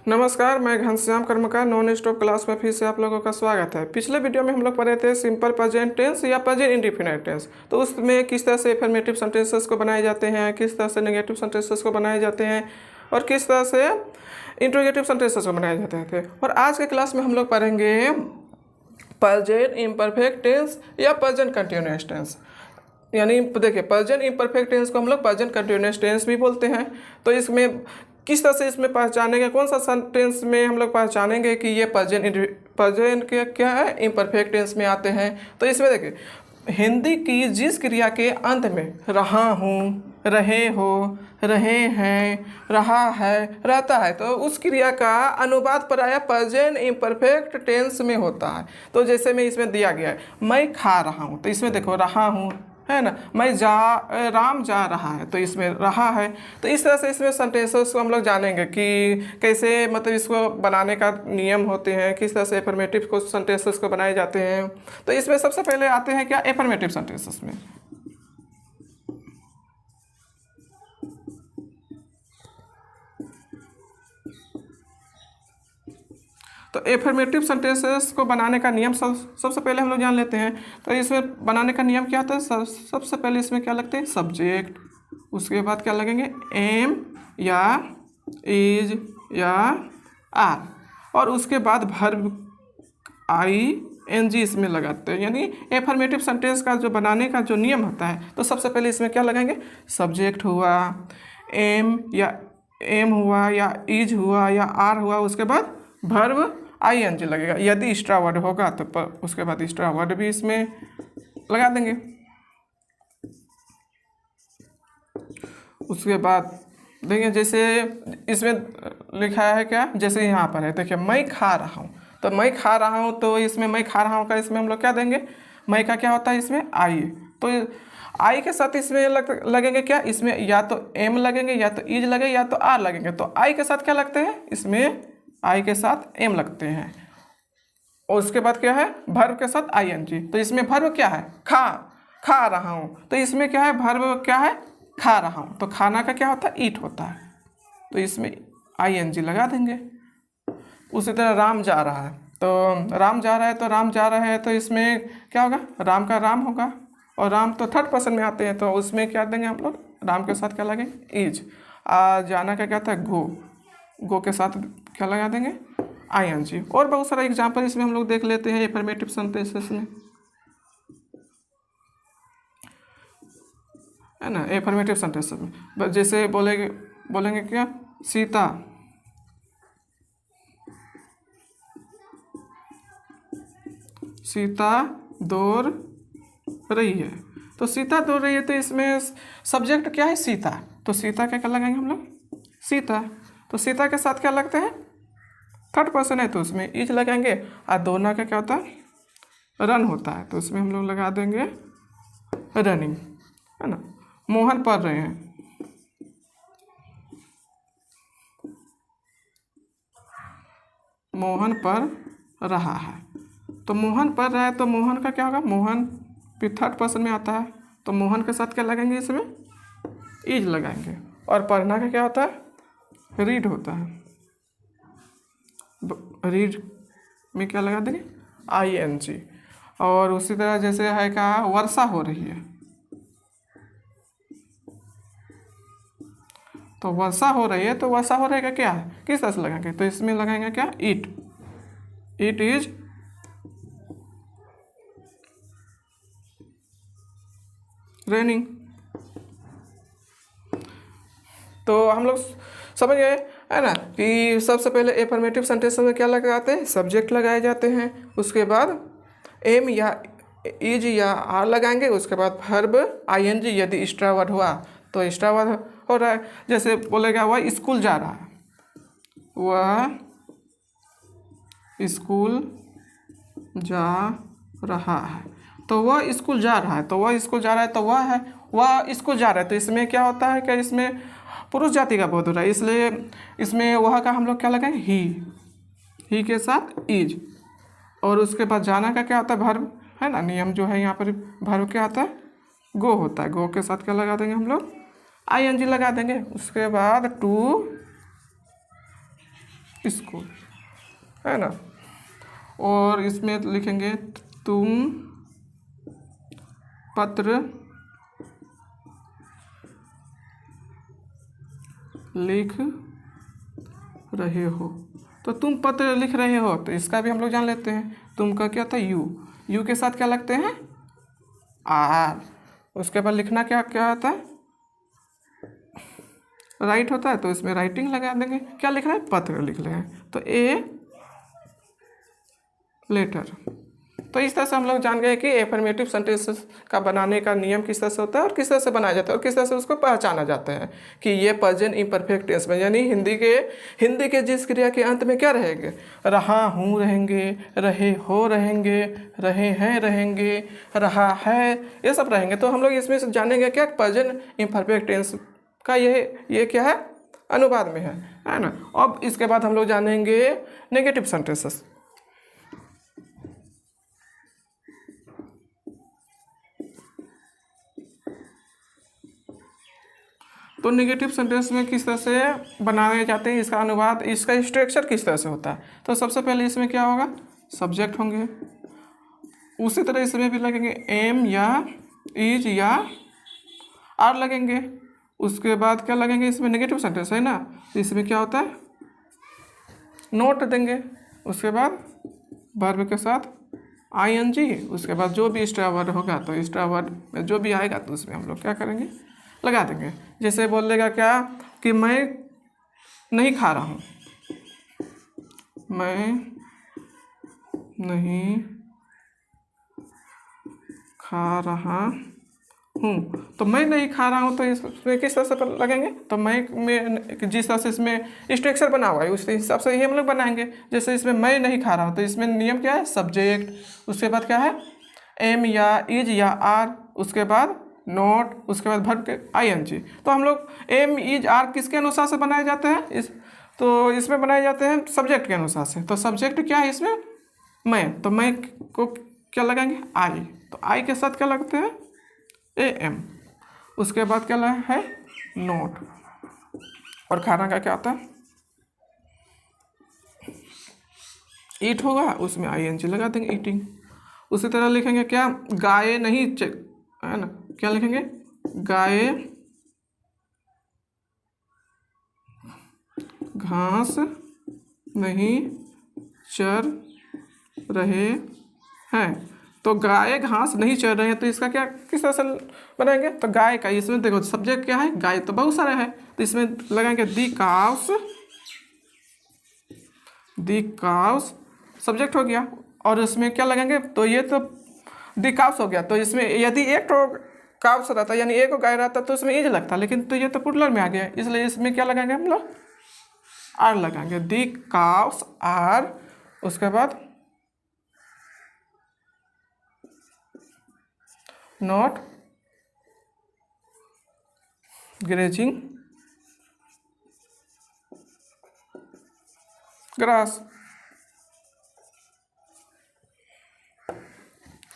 नमस्कार, मैं घनश्याम कर्मकार नॉन स्टॉप क्लास में फिर से आप लोगों का स्वागत है। पिछले वीडियो में हम लोग पढ़े थे सिंपल प्रेजेंट टेंस या प्रेजेंट इंडेफिनिट टेंस। तो उसमें किस तरह से एफर्मेटिव सेंटेंसेस को बनाए जाते हैं, किस तरह से नेगेटिव सेंटेंसेस को बनाए जाते हैं और किस तरह से इंट्रोगेटिव सेंटेंसेस को बनाए जाते थे। और आज के क्लास में हम लोग पढ़ेंगे प्रेजेंट इम्परफेक्ट टेंस या प्रेजेंट कंटिन्यूअस टेंस। यानी देखिए, प्रेजेंट इम्परफेक्ट टेंस को हम लोग प्रेजेंट कंटिन्यूअस टेंस भी बोलते हैं। तो इसमें किस तरह से इसमें पहचानेंगे, कौन सा सेंटेंस में हम लोग पहचानेंगे कि ये प्रेजेंट के क्या है, इम्परफेक्ट टेंस में आते हैं। तो इसमें देखिए, हिंदी की जिस क्रिया के अंत में रहा हूँ, रहे हो, रहे हैं, रहा है, रहता है, तो उस क्रिया का अनुवाद प्रायः प्रेजेंट इम्परफेक्ट टेंस में होता है। तो जैसे में इसमें दिया गया है, मैं खा रहा हूँ, तो इसमें देखो रहा हूँ है ना, राम जा रहा है, तो इसमें रहा है। तो इस तरह से इसमें सेंटेंसेस को हम लोग जानेंगे कि कैसे मतलब इसको बनाने का नियम होते हैं, किस तरह से एफर्मेटिव को सेंटेंसेस को बनाए जाते हैं। तो इसमें सबसे पहले आते हैं क्या, एफर्मेटिव सेंटेंसेस में। तो एफर्मेटिव सेंटेंसेस को बनाने का नियम सबसे पहले हम लोग जान लेते हैं। तो इसमें बनाने का नियम क्या होता है, सबसे पहले इसमें क्या लगते हैं, सब्जेक्ट, उसके बाद क्या लगेंगे, एम या इज या आर, और उसके बाद वर्ब ING इसमें लगाते हैं। यानी एफर्मेटिव सेंटेंस का जो बनाने का जो नियम होता है, तो सबसे पहले इसमें क्या लगाएंगे, सब्जेक्ट हुआ, एम हुआ या इज हुआ या आर हुआ, उसके बाद वर्ब ING लगेगा। यदि एक्स्ट्रा वर्ड होगा तो उसके बाद एक्स्ट्रा वर्ड भी इसमें लगा देंगे। उसके बाद देखिए, जैसे इसमें लिखा है क्या, जैसे यहाँ पर है, देखिए मैं खा रहा हूँ, तो मैं खा रहा हूँ, तो इसमें मैं खा रहा हूँ का इसमें हम लोग क्या देंगे, मैं का क्या होता है इसमें आई। तो आई के साथ इसमें लगेंगे क्या, इसमें या तो एम लगेंगे, या तो इज लगेंगे, या तो आर लगेंगे। तो आई के साथ क्या लगते हैं, इसमें आई के साथ एम लगते हैं, और उसके बाद क्या है, वर्ब के साथ ING। तो इसमें वर्ब क्या है, खा रहा हूँ, तो इसमें क्या है, वर्ब क्या है, खा रहा हूँ। तो खाना का क्या होता है, ईट होता है, तो इसमें ING लगा देंगे। उसी तरह राम जा रहा है, तो राम जा रहा है, तो राम जा रहा है, तो इसमें क्या होगा, राम का राम होगा, और राम तो थर्ड पर्सन में आते हैं, तो उसमें क्या देंगे हम लोग, राम के साथ क्या लगेंगे, इज। जाना का क्या होता है, गो के साथ क्या लगा देंगे, ING। और बहुत सारा एग्जाम्पल इसमें हम लोग देख लेते हैं एफर्मेटिव सेंटेंसेस में, है ना। एफर्मेटिव सेंटेंसेस में जैसे बोलेंगे क्या, सीता दौड़ रही है, तो सीता दौड़ रही है, तो इसमें सब्जेक्ट क्या है, सीता, तो सीता क्या लगाएंगे हम लोग, सीता। तो सीता के साथ क्या लगते हैं, थर्ड पर्सन है, तो उसमें इज लगाएंगे। और दोनों का क्या होता है, रन होता है, तो उसमें हम लोग लगा देंगे रनिंग, है ना। मोहन पढ़ रहे हैं, मोहन पढ़ रहा है, तो मोहन पढ़ रहा है, तो मोहन का क्या होगा, मोहन भी थर्ड पर्सन में आता है, तो मोहन के साथ क्या लगाएंगे, इसमें इज लगाएंगे। और पढ़ना का क्या होता है, रीड होता है, रीड में क्या लगा देंगे, ING। और उसी तरह जैसे है कहा, वर्षा हो रही है, तो वर्षा हो रही है, तो वर्षा हो रही है क्या है, किस तरह से लगाएंगे, तो इसमें लगाएंगे क्या, इट इज रेनिंग। तो हम लोग समझ गए, है ना, कि सबसे पहले एफर्मेटिव सेंटेंस में क्या लगाते हैं, सब्जेक्ट लगाए जाते हैं, उसके बाद एम या इज या आर लगाएंगे, उसके बाद वर्ब ING। यदि एक्स्ट्रा वर्ड हुआ तो एक्स्ट्रा वर्ड हो रहा है, जैसे बोलेगा वह स्कूल जा रहा है, वह स्कूल जा रहा है, तो वह स्कूल जा रहा है, तो वह स्कूल जा रहा है, तो वह है, वह स्कूल जा रहा है, तो इसमें क्या होता है कि इसमें पुरुष जाति का बोध हो रहा है, इसलिए इसमें वह का हम लोग क्या लगाएंगे, ही के साथ इज। और उसके बाद जाना का क्या होता है, वर्ब, है ना। नियम जो है यहाँ पर, वर्ब क्या आता है, गो होता है, गो के साथ क्या लगा देंगे हम लोग, ING लगा देंगे। उसके बाद टू स्कूल, है ना। और इसमें लिखेंगे तुम पत्र लिख रहे हो, तो तुम पत्र लिख रहे हो, तो इसका भी हम लोग जान लेते हैं। तुम का क्या था, यू के साथ क्या लगते हैं, आर। उसके बाद लिखना क्या क्या आता है, राइट होता है, तो इसमें राइटिंग लगा देंगे। क्या लिख रहे हैं, पत्र लिख रहे हैं, तो ए लेटर। तो इस तरह से हम लोग जान गए कि एफर्मेटिव सेंटेंसेस का बनाने का नियम किस तरह से होता है और किस तरह से बनाया जाता है और किस तरह से उसको पहचाना जाता है कि ये प्रेजेंट इम्परफेक्ट टेंस में, यानी हिंदी के जिस क्रिया के अंत में क्या रहेंगे, रहा हूँ रहेंगे, रहे हो रहेंगे, रहे हैं रहेंगे, रहा है, ये सब रहेंगे। तो हम लोग इसमें से जानेंगे क्या, प्रेजेंट इम्परफेक्ट टेंस का ये क्या है, अनुवाद में है ना। अब इसके बाद हम लोग जानेंगे नेगेटिव सेंटेंसेस। तो नेगेटिव सेंटेंस में किस तरह से बनाए जाते हैं, इसका अनुवाद, इसका स्ट्रक्चर किस तरह से होता है। तो सबसे पहले इसमें क्या होगा, सब्जेक्ट होंगे, उसी तरह इसमें भी लगेंगे एम या इज या आर लगेंगे। उसके बाद क्या लगेंगे, इसमें नेगेटिव सेंटेंस है ना, तो इसमें क्या होता है, नोट देंगे। उसके बाद वर्ब के साथ आईएनजी, उसके बाद जो भी एक्स्ट्रा वर्ड होगा, तो एक्स्ट्रा वर्ड में जो भी आएगा तो उसमें हम लोग क्या करेंगे, लगा देंगे। जैसे बोलेगा क्या कि मैं नहीं खा रहा हूँ, मैं नहीं खा रहा हूँ, तो मैं नहीं खा रहा हूँ, तो इसमें किस तरह से लगेंगे, तो मैं जिस तरह से इसमें स्ट्रक्चर बना हुआ है उस हिसाब से ही हम लोग बनाएंगे। जैसे इसमें मैं नहीं खा रहा हूँ, तो इसमें नियम क्या है, सब्जेक्ट, उसके बाद क्या है, एम या इज या आर, उसके बाद नोट, उसके बाद वर्ब के आईएनजी। तो हम लोग एम इज आर किसके अनुसार से बनाए जाते हैं, तो इसमें बनाए जाते हैं सब्जेक्ट के अनुसार से। तो सब्जेक्ट क्या है इसमें, मैं, तो मैं को क्या लगाएंगे, आई, तो आई के साथ क्या लगते हैं, ए एम। उसके बाद क्या है, नोट, और खाना का क्या आता है, ईट होगा, उसमें आईएनजी लगा देंगे, ईटिंग। उसी तरह लिखेंगे क्या, गाय नहीं है ना, क्या लिखेंगे, गाय घास नहीं चर रहे हैं, तो गाय घास नहीं चर रहे हैं, तो इसका क्या किस तरह से बनाएंगे, तो गाय का, इसमें देखो सब्जेक्ट क्या है, गाय तो बहुत सारा है, तो इसमें लगाएंगे दी काउस, सब्जेक्ट हो गया। और इसमें क्या लगाएंगे, तो ये तो दी काउस हो गया, तो इसमें यदि एक तो काउस रहता यानी एक गाय रहता तो उसमें इज लगता, लेकिन तो ये तो प्लूरल में आ गया, इसलिए इसमें क्या लगाएंगे हम लोग, आर लगाएंगे, दी काउस आर। उसके बाद नॉट ग्रेजिंग ग्रास,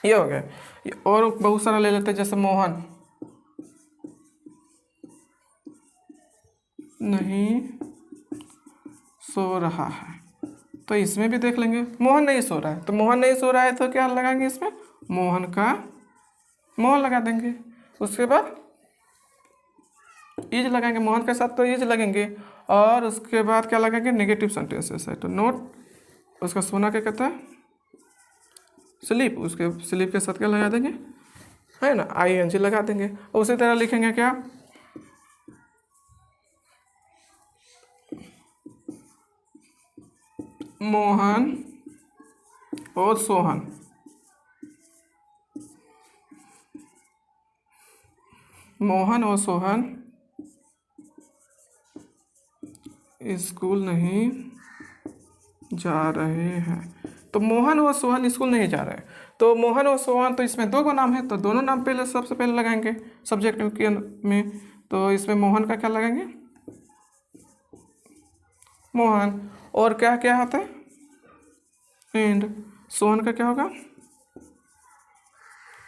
ये हो गया। और बहुत सारा ले लेते हैं, जैसे मोहन नहीं सो रहा है, तो इसमें भी देख लेंगे मोहन नहीं सो रहा है, तो मोहन नहीं सो रहा है तो क्या लगाएंगे इसमें, मोहन का मोहन लगा देंगे। उसके बाद इज लगाएंगे, मोहन के साथ तो इज लगेंगे। और उसके बाद क्या लगाएंगे, नेगेटिव सेंटेंसेस है, तो नोट, उसका सोना क्या कहता है, स्लीप, उसके स्लीप के साथ क्या लगा देंगे, है ना, आईएनजी लगा देंगे। उसी तरह लिखेंगे क्या, मोहन और सोहन, मोहन और सोहन स्कूल नहीं जा रहे हैं, तो मोहन और सोहन स्कूल नहीं जा रहे हैं, तो मोहन और सोहन, तो इसमें दो गो नाम है, तो दोनों नाम पहले सबसे पहले लगाएंगे सब्जेक्ट के में। तो इसमें मोहन का क्या लगाएंगे, मोहन, और क्या क्या आता है, एंड सोहन का क्या होगा,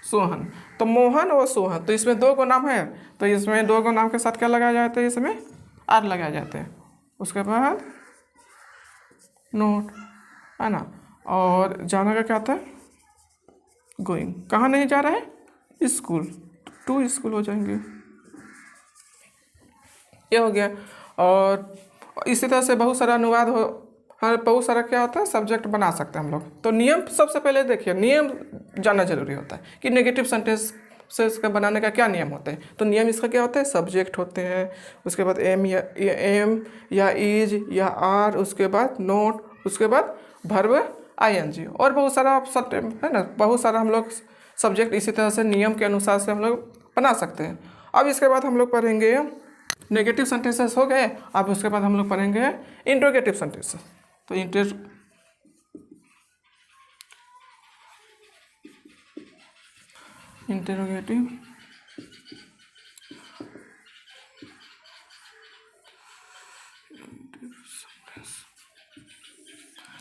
सोहन। तो मोहन और सोहन, तो इसमें दो गो नाम है, तो इसमें दो गो नाम के साथ क्या लगाया जाता है, इसमें आर लगाया जाता है। उसके बाद नोट, है ना। और जाना का क्या था, गोइंग। कहाँ नहीं जा रहा है, स्कूल, टू स्कूल हो जाएंगे, ये हो गया। और इसी तरह से बहुत सारा अनुवाद हो, हाँ बहुत सारा क्या होता है सब्जेक्ट बना सकते हैं हम लोग। तो नियम सबसे पहले देखिए, नियम जानना जरूरी होता है कि नेगेटिव सेंटेंस से इसका बनाने का क्या नियम होते हैं। तो नियम इसका क्या होता है, सब्जेक्ट होते हैं, उसके बाद एम या इज या आर, उसके बाद नोट, उसके बाद वर्ब आईएनजी, और बहुत सारा है ना, बहुत सारा हम लोग सब्जेक्ट इसी तरह से नियम के अनुसार से हम लोग बना सकते हैं। अब इसके बाद हम लोग पढ़ेंगे नेगेटिव सेंटेंसेस हो गए। अब उसके बाद हम लोग पढ़ेंगे इंट्रोगेटिव सेंटेंसेस। तो इंटरोगेटिव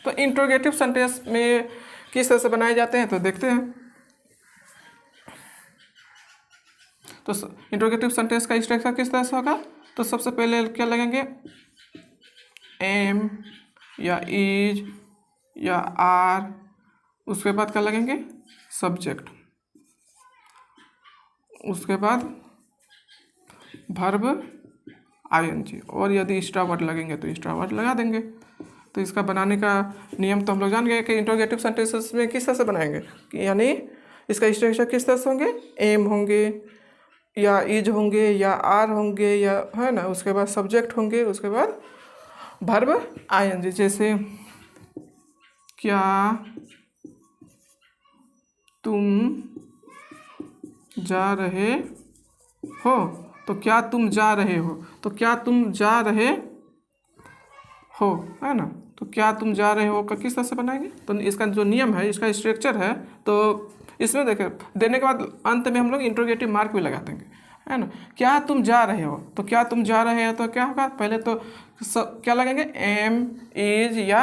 तो इंट्रोगेटिव सेंटेंस में किस तरह से बनाए जाते हैं तो देखते हैं। तो इंट्रोगेटिव सेंटेंस का स्ट्रक्चर किस तरह से होगा, तो सबसे पहले क्या लगेंगे, एम या इज या आर, उसके बाद क्या लगेंगे, सब्जेक्ट, उसके बाद वर्ब आईएनजी, और यदि एक्स्ट्रा वर्ड लगेंगे तो एक्स्ट्रा वर्ड लगा देंगे। तो इसका बनाने का नियम तो हम लोग जान गए कि इंट्रोगेटिव सेंटेंसेस में किस तरह से बनाएंगे, यानी इसका स्ट्रक्चर किस तरह से होंगे, एम होंगे या इज होंगे या आर होंगे या, है ना, उसके बाद सब्जेक्ट होंगे, उसके बाद वर्ब आईएनजी। जैसे क्या तुम जा रहे हो, तो क्या तुम जा रहे हो, तो क्या तुम जा रहे हो, है ना। तो क्या तुम जा रहे हो का किस तरह से बनाएंगे, तो इसका जो नियम है, इसका स्ट्रक्चर है, तो इसमें देखें देने के बाद अंत में हम लोग इंट्रोगेटिव मार्क भी लगा देंगे, है ना। क्या तुम जा रहे हो, तो क्या तुम जा रहे हो तो क्या होगा, पहले तो क्या लगेंगे, एम इज या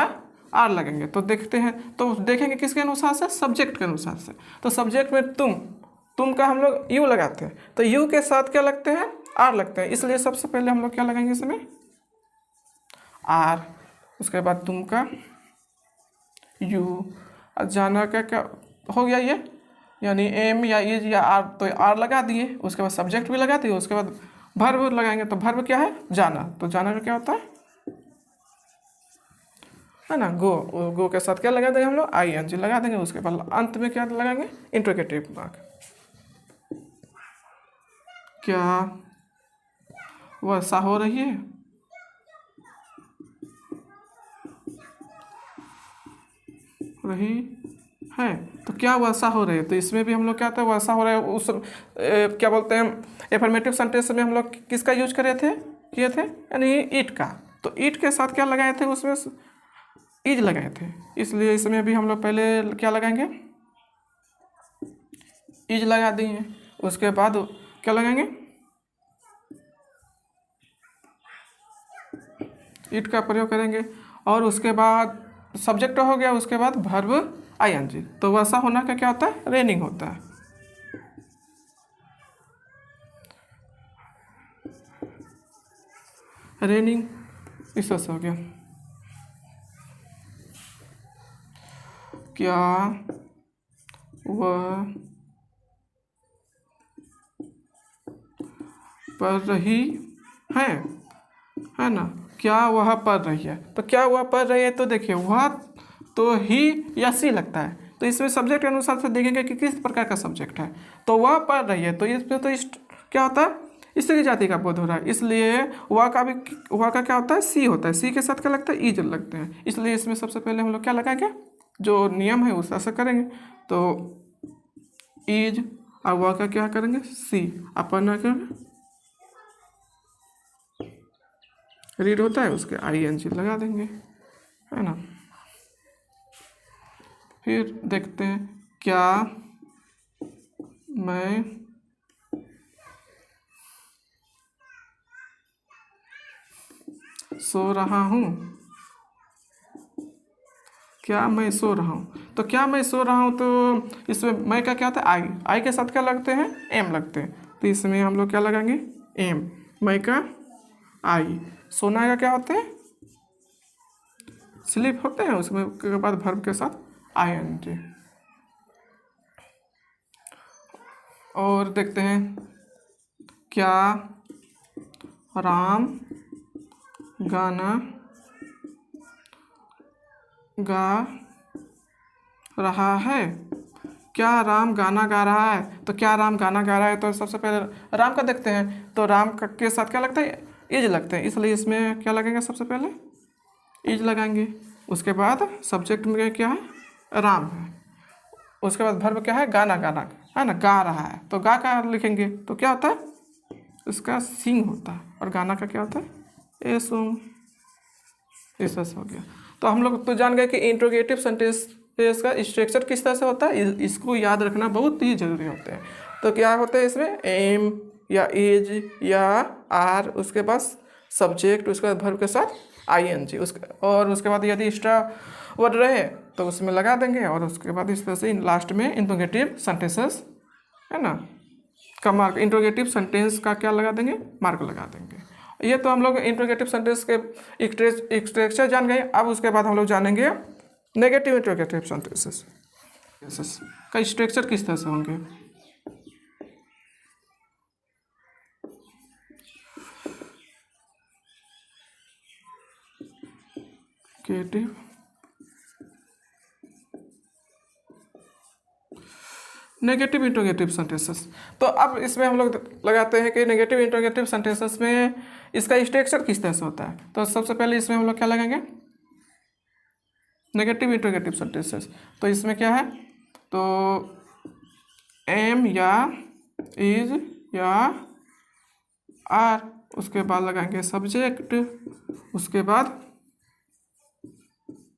आर लगेंगे। तो देखते हैं, तो देखेंगे किसके अनुसार से, सब्जेक्ट के अनुसार से। तो सब्जेक्ट में तुम का हम लोग यू लगाते हैं, तो यू के साथ क्या लगते हैं, आर लगते हैं, इसलिए सबसे पहले हम लोग क्या लगाएंगे इसमें, आर, उसके बाद तुम का यू, और जाना का क्या हो गया ये, यानी एम या इज या आर, तो आर लगा दिए, उसके बाद सब्जेक्ट भी लगा दिए, उसके बाद वर्ब लगाएंगे। तो वर्ब क्या है, जाना, तो जाना का क्या होता है ना, गो के साथ क्या लगा देंगे हम लोग, आईएनजी लगा देंगे, उसके बाद अंत में क्या लगाएंगे, इंट्रोगेटिव मार्क। क्या वर्षा हो रही है, तो क्या वर्षा हो रही है, तो इसमें भी हम लोग क्या था, वर्षा हो रहा है, उस क्या बोलते हैं, एफर्मेटिव सेंटेंस में हम लोग किसका यूज किए थे, यानी ईट का। तो ईट के साथ क्या लगाए थे, उसमें इज लगाए थे, इसलिए इसमें भी हम लोग पहले क्या लगाएंगे, इज लगा देंगे, उसके बाद क्या लगाएंगे, इट का प्रयोग करेंगे, और उसके बाद सब्जेक्ट हो गया, उसके बाद वर्ब आईएनजी। तो वर्षा होना का क्या होता है, रेनिंग होता है। रेनिंग इस तरह से हो गया, क्या वह पढ़ रही है ना, क्या वह पढ़ रही है, तो क्या वह पढ़ रही है, तो देखिए वह तो ही या सी लगता है, तो इसमें सब्जेक्ट के अनुसार से देखेंगे कि किस प्रकार का सब्जेक्ट है। तो वह पढ़ रही है, तो इसमें तो क्या होता है, स्त्री जाति का बोध हो रहा है, इसलिए वह का क्या होता है, सी होता है, सी के साथ क्या लगता है, ईज लगते हैं, इसलिए इसमें सबसे पहले हम लोग क्या लगाएंगे, जो नियम है उस ऐसा करेंगे। तो ईज और वह का क्या करेंगे, सी, अपन करेंगे रीड होता है, उसके आईएनजी लगा देंगे, है ना। फिर देखते हैं, क्या मैं सो रहा हूँ, क्या मैं सो रहा हूँ, तो क्या मैं सो रहा हूँ, तो इसमें मैं का क्या होता है, आई के साथ क्या लगते हैं, एम लगते हैं, तो इसमें हम लोग क्या लगाएंगे, एम, मैं का आई, सोना का क्या होता है, स्लीप होते हैं, उसमें के बाद वर्ब के साथ ing। और देखते हैं, क्या राम गाना गा रहा है? क्या राम गाना गा रहा है? तो क्या राम गाना गा रहा है, तो सबसे पहले राम का देखते हैं, तो राम का के साथ क्या लगता है? इज लगते हैं, इसलिए इसमें क्या लगेंगे? सबसे पहले इज लगाएंगे। उसके बाद सब्जेक्ट में क्या है? राम है। उसके बाद वर्ब क्या है? गाना, गाना है ना, गा रहा है, तो गा का लिखेंगे तो क्या होता है? इसका सिंग होता है। और गाना का क्या होता है? A song. ऐसा हो गया। तो हम लोग तो जान गए कि इंट्रोगेटिव सेंटेंस का स्ट्रक्चर किस तरह से होता है, इसको याद रखना बहुत ही जरूरी होता है। तो क्या होता है इसमें? एम या इज या आर, उसके बाद सब्जेक्ट, उसके बाद वर्ब के साथ ing, और उसके बाद यदि एक्स्ट्रा वर्ड रहे तो उसमें लगा देंगे। और उसके बाद इस तरह से लास्ट में इंट्रोगेटिव सेंटेंसेस है ना का मार्क, इंट्रोगेटिव सेंटेंस का क्या लगा देंगे? मार्क लगा देंगे। ये तो हम लोग इंट्रोगेटिव सेंटेंस के स्ट्रक्चर जान गए। अब उसके बाद हम लोग जानेंगे नेगेटिव इंट्रोगेटिव सेंटेंसेस का स्ट्रक्चर किस तरह से होंगे। Negative interrogative sentences. तो अब इसमें हम लोग लगाते हैं कि नेगेटिव इंट्रोगेटिव सेंटेंसेस में इसका स्ट्रक्चर किस तरह से होता है। तो सबसे पहले इसमें हम लोग क्या लगाएंगे? Negative interrogative sentences. तो इसमें क्या है? तो एम या इज या आर, उसके बाद लगाएंगे सब्जेक्ट, उसके बाद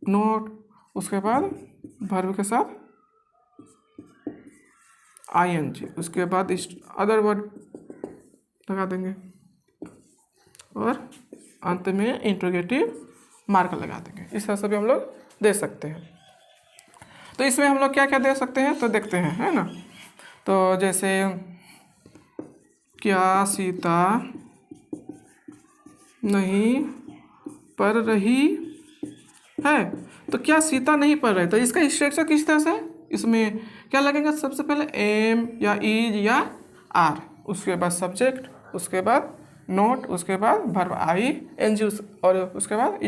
नोट, उसके बाद वर्ब के साथ ing, उसके बाद अदर वर्ड लगा देंगे और अंत में इंट्रोगेटिव मार्क लगा देंगे। इस तरह से भी हम लोग दे सकते हैं। तो इसमें हम लोग क्या क्या दे सकते हैं, तो देखते हैं, है ना। तो जैसे क्या सीता नहीं पढ़ रही है? तो क्या सीता नहीं पढ़ रही, तो इसका स्ट्रक्चर किस तरह से है? इसमें क्या लगेगा? सबसे पहले एम या इज या आर, उसके बाद सब्जेक्ट, उसके बाद नोट, उसके बाद वर्ब ing, और उसके बाद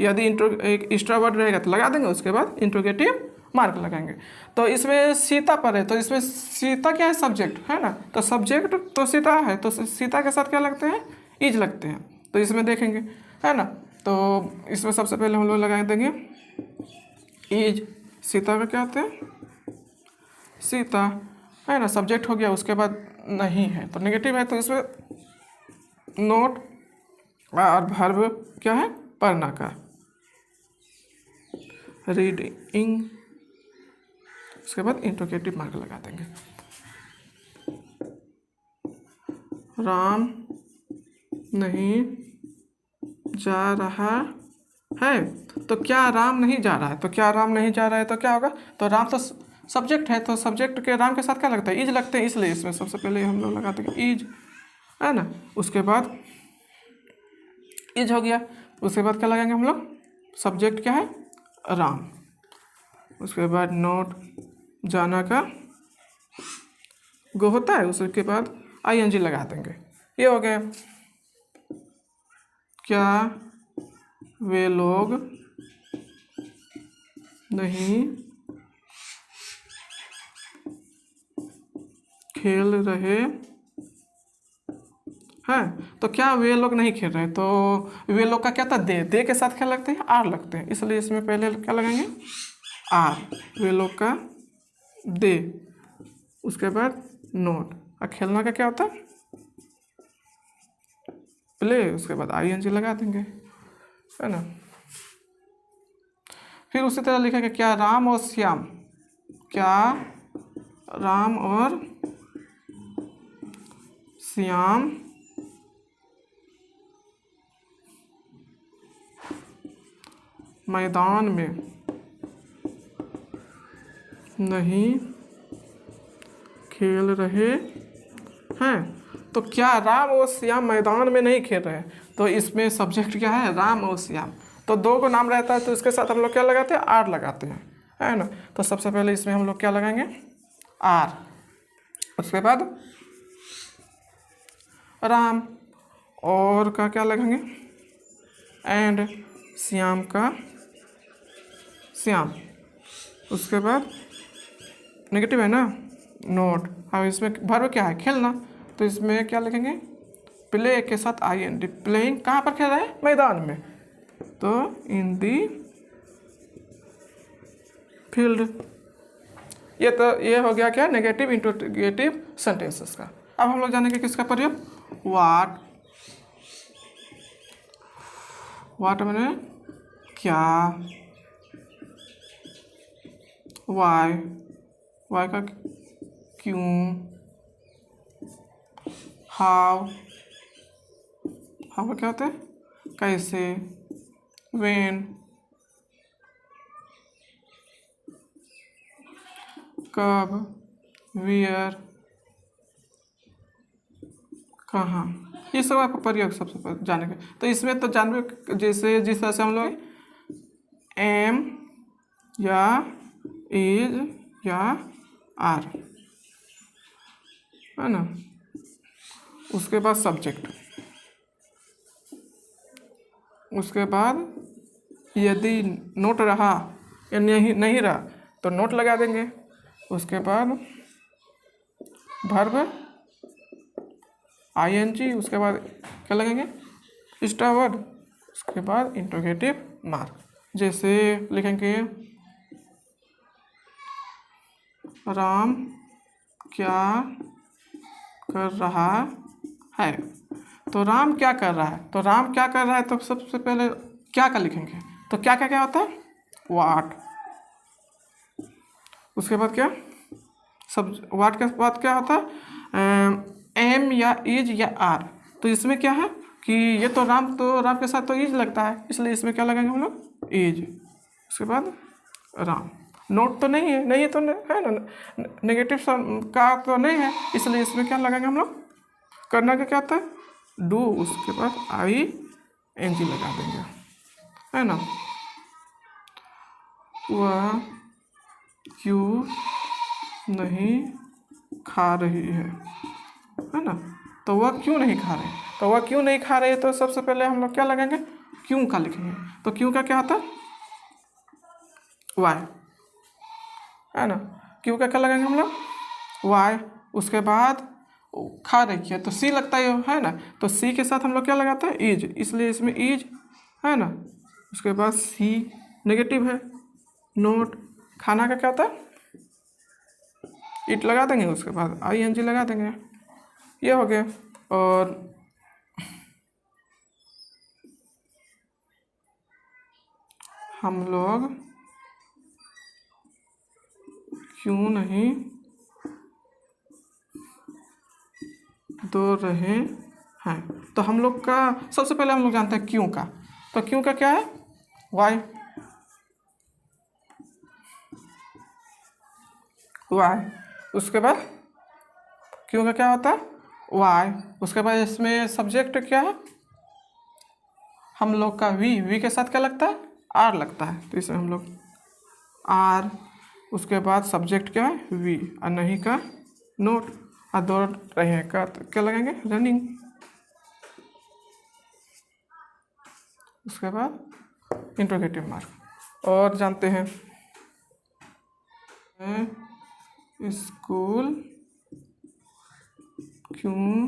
यदि एक एक्स्ट्रा वर्ड रहेगा तो लगा देंगे, उसके बाद इंट्रोगेटिव मार्क लगाएंगे। तो इसमें सीता पर है, तो इसमें सीता क्या है? सब्जेक्ट है ना। तो सब्जेक्ट तो सीता है, तो सीता के साथ क्या लगते हैं? इज लगते हैं। तो इसमें देखेंगे, है ना। तो इसमें सबसे पहले हम लोग लगा देंगे इज। सीता का क्या होता है? सीता है ना, सब्जेक्ट हो गया। उसके बाद नहीं है तो नेगेटिव है, तो इसमें नोट और वर्ब क्या है? पढ़ना का, रीडिंग, उसके बाद इंट्रोगेटिव मार्क लगा देंगे। राम नहीं जा रहा है, तो क्या राम नहीं जा रहा है? तो क्या राम नहीं जा रहा है तो क्या होगा? तो राम तो सब्जेक्ट है, तो सब्जेक्ट के राम के साथ क्या लगता है? इज लगते हैं, इसलिए इसमें सबसे पहले हम लोग लगाते हैं इज, है ना। उसके बाद इज हो गया, उसके बाद क्या लगाएंगे हम लोग? सब्जेक्ट क्या है? राम, उसके बाद नोट, जाना का गो होता है, उसके बाद ing लगा देंगे। ये हो गया। क्या वे लोग नहीं खेल रहे हैं? तो क्या वे लोग नहीं खेल रहे, तो वे लोग का क्या था? दे के साथ क्या लगते हैं? आर लगते हैं, इसलिए इसमें पहले क्या लगाएंगे? आर, वे लोग का दे, उसके बाद नोट, और खेलना का क्या होता है? प्ले, उसके बाद ing लगा देंगे, है ना। फिर उसी तरह लिखेंगे क्या राम और श्याम, क्या राम और श्याम मैदान में नहीं खेल रहे हैं? तो क्या राम और श्याम मैदान में नहीं खेल रहे हैं, तो इसमें सब्जेक्ट क्या है? राम और श्याम, तो दो को नाम रहता है तो इसके साथ हम लोग क्या लगाते हैं, आर लगाते हैं, है ना। तो सबसे पहले इसमें हम लोग क्या लगाएंगे, आर। उसके बाद राम और का क्या लगाएंगे, एंड श्याम का श्याम। उसके बाद नेगेटिव है ना, नोट। अब इसमें वर्ब क्या है, खेलना, तो इसमें क्या लिखेंगे, प्ले के साथ आई एन डी। प्लेइंग कहाँ पर खेल रहे हैं, मैदान में, तो इन दी फील्ड। ये हो गया क्या, नेगेटिव इंटरोगेटिव सेंटेंसेस का। अब हम लोग जानेंगे किसका प्रयोग, वाट मैंने क्या, वाई का क्यों, हाउ का क्या होता है, कैसे, व्हेन कब, वेयर कहाँ। ये सब आपका प्रयोग सबसे पहले जानेंगे। तो इसमें तो जानवे जैसे जिस तरह से हम लोग एम या इज या आर, है ना। उसके बाद सब्जेक्ट, उसके बाद यदि नोट रहा या नहीं रहा तो नोट लगा देंगे। उसके बाद वर्ब ING, उसके बाद क्या लगेंगे, स्टार वर्ड। उसके बाद इंट्रोगेटिव मार्क, जैसे लिखेंगे राम क्या कर रहा है। तो राम क्या कर रहा है, तो राम क्या कर रहा है, तो सबसे पहले क्या का लिखेंगे, तो क्या क्या क्या होता है, वाट। उसके बाद क्या, सब वाट के बाद क्या होता है, एम या इज या आर। तो इसमें क्या है कि ये तो राम के साथ तो इज लगता है, इसलिए इसमें क्या लगाएंगे हम लोग, इज। उसके बाद राम, नोट तो नहीं है तो है ना, नेगेटिव का तो नहीं है, इसलिए इसमें क्या लगाएंगे हम लोग, करना क्या होता है, डू। उसके बाद ING लगा देंगे, है ना। वह क्यों नहीं खा रही है ना। तो वह क्यों नहीं खा रहे, तो वह क्यों नहीं खा रहे, तो सबसे पहले हम लोग क्या लगाएंगे, क्यों का लिखेंगे। तो क्यों का क्या होता है, वाई, है ना। क्यों का क्या लगाएंगे हम लोग, वाई। उसके बाद खा रही है तो सी लगता है ना, तो सी के साथ हम लोग क्या लगाते हैं, इज, इसलिए इसमें इज, है ना। उसके बाद सी नेगेटिव है, नोट। खाना का क्या होता है, इट लगा देंगे, उसके बाद ING लगा देंगे, ये हो गया। और हम लोग क्यों नहीं दौड़ रहे हैं। तो हम लोग का सबसे पहले हम लोग जानते हैं क्यों का, तो क्यों का क्या है, वाई। उसके बाद क्यों का क्या होता है, वाई। उसके बाद इसमें सब्जेक्ट क्या है, हम लोग का वी के साथ क्या लगता है, आर लगता है, तो इसमें हम लोग आर। उसके बाद सब्जेक्ट क्या है, वी, और नहीं का नोट, और दौड़ रहे हैं का तो क्या लगाएंगे, रनिंग। उसके बाद इंट्रोगेटिव मार्क। और जानते हैं स्कूल क्यों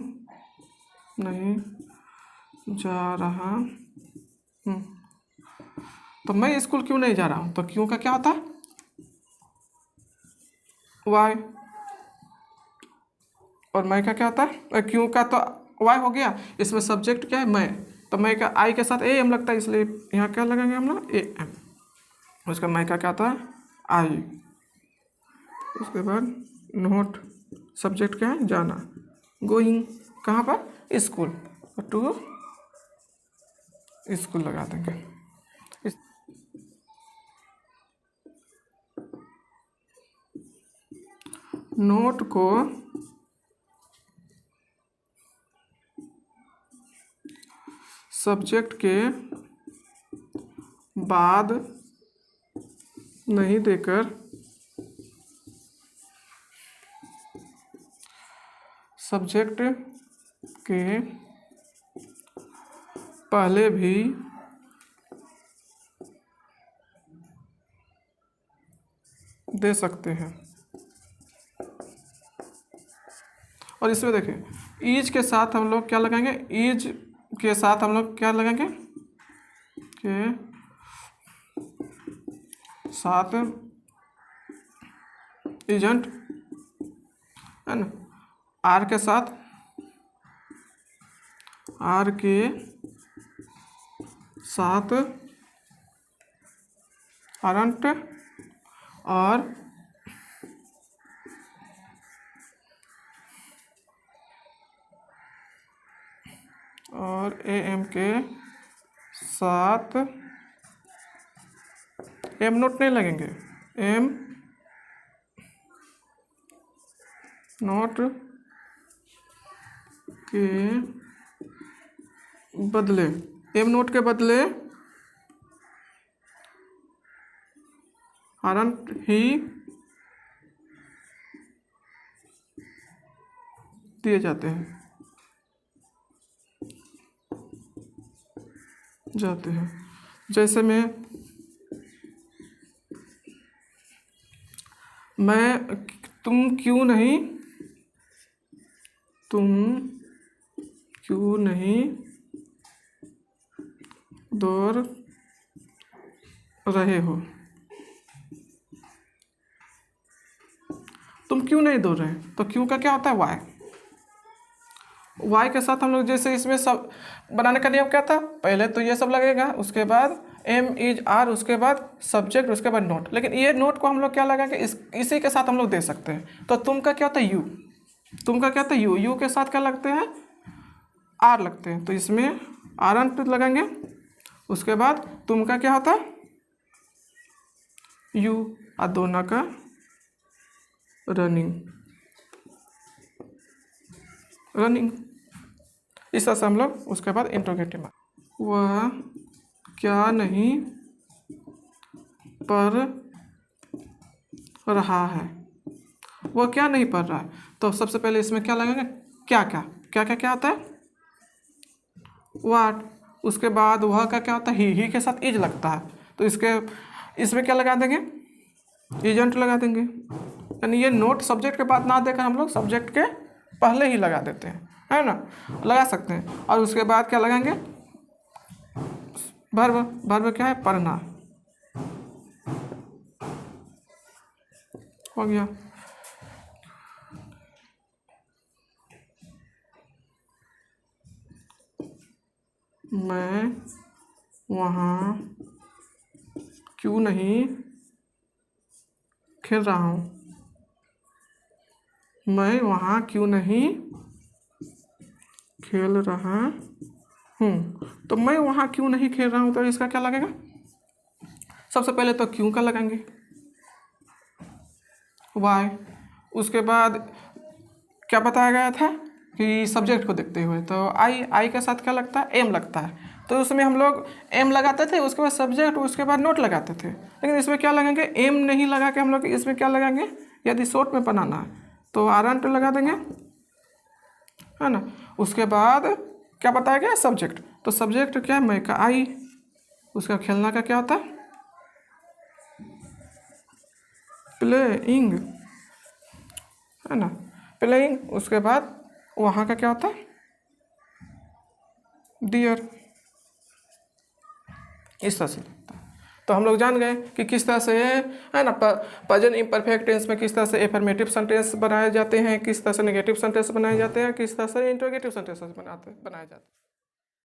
नहीं जा रहा हूँ। तो मैं स्कूल क्यों नहीं जा रहा हूँ, तो क्यों का क्या होता है, वाई। और मैं का क्या होता है, क्यों का तो वाई हो गया। इसमें सब्जेक्ट क्या है, मैं, तो मैं का आई के साथ AM लगता है, इसलिए यहाँ क्या लगाएंगे हम लोग, AM। उसका मैं का क्या होता है, आई। उसके बाद नोट, सब्जेक्ट क्या है, जाना, गोइंग कहाँ पर, स्कूल, टू स्कूल लगा देंगे। नोट को सब्जेक्ट के बाद नहीं देकर सब्जेक्ट के पहले भी दे सकते हैं। और इसमें देखिए ईज के साथ हम लोग क्या लगाएंगे, ईज के साथ हम लोग क्या लगाएंगे, के साथ एजेंट है ना, आर के साथ, आर के साथ अरंट और ए एम के साथ एम नोट नहीं लगेंगे, एम नोट के बदले, एम नोट के बदले अरंट ही दिए जाते हैं, जैसे मैं तुम क्यों नहीं दौड़ रहे हो, तुम क्यों नहीं दौड़ रहे, तो क्यों का क्या होता है, वाई। वाई के साथ हम लोग जैसे इसमें सब बनाने का नियम क्या था, पहले तो ये सब लगेगा, उसके बाद एम इज आर, उसके बाद सब्जेक्ट, उसके बाद नोट। लेकिन ये नोट को हम लोग क्या लगाएंगे, इसी के साथ हम लोग दे सकते हैं। तो तुम का क्या होता है, यू, तुम का क्या होता है, यू, यू के साथ क्या लगते हैं, आर लगते हैं, तो इसमें आरंट लगाएंगे। उसके बाद तुम का क्या होता है, यू, और दोनों का रनिंग, इस तरह से हम लोग उसके बाद इंट्रोगेटिव, वह क्या नहीं पढ़ रहा है, वह क्या नहीं पढ़ रहा है। तो सबसे पहले इसमें क्या लगेगा, क्या क्या क्या क्या क्या आता है, वाट। उसके बाद वह का क्या होता है, ही के साथ इज लगता है, तो इसमें क्या लगा देंगे, एजेंट लगा देंगे। यानी ये नोट सब्जेक्ट के बाद ना देकर हम लोग सब्जेक्ट के पहले ही लगा देते हैं, है ना, लगा सकते हैं। और उसके बाद क्या लगाएंगे, वर्ब, वर्ब क्या है, पढ़ना, हो गया। मैं वहाँ क्यों नहीं खेल रहा हूँ, मैं वहाँ क्यों नहीं खेल रहा हूँ। तो मैं वहाँ क्यों नहीं खेल रहा हूँ, तो इसका क्या लगेगा, सबसे पहले तो क्यों का लगाएंगे, वाई। उसके बाद क्या बताया गया था कि सब्जेक्ट को देखते हुए, तो आई के साथ क्या लगता है, एम लगता है, तो उसमें हम लोग एम लगाते थे, उसके बाद सब्जेक्ट, उसके बाद नोट लगाते थे। लेकिन इसमें क्या लगाएंगे, एम नहीं लगा के हम लोग इसमें क्या लगाएंगे, यदि शॉर्ट में बनाना है तो आरंट लगा देंगे, है ना। उसके बाद क्या बताया गया, सब्जेक्ट, तो सब्जेक्ट क्या है, मैं का आई, उसका खेलना का क्या होता है, प्लेइंग, है ना, प्लेइंग। उसके बाद वहाँ का क्या होता है, डियर, इस तरह से लगता है। तो हम लोग जान गए कि किस तरह से, है ना, प्रेजेंट इम्परफेक्ट टेंस में किस तरह से एफर्मेटिव सेंटेंस बनाए जाते हैं, किस तरह से नेगेटिव सेंटेंस बनाए जाते हैं, किस तरह से इंटरोगेटिव सेंटेंस बनाए जाते हैं।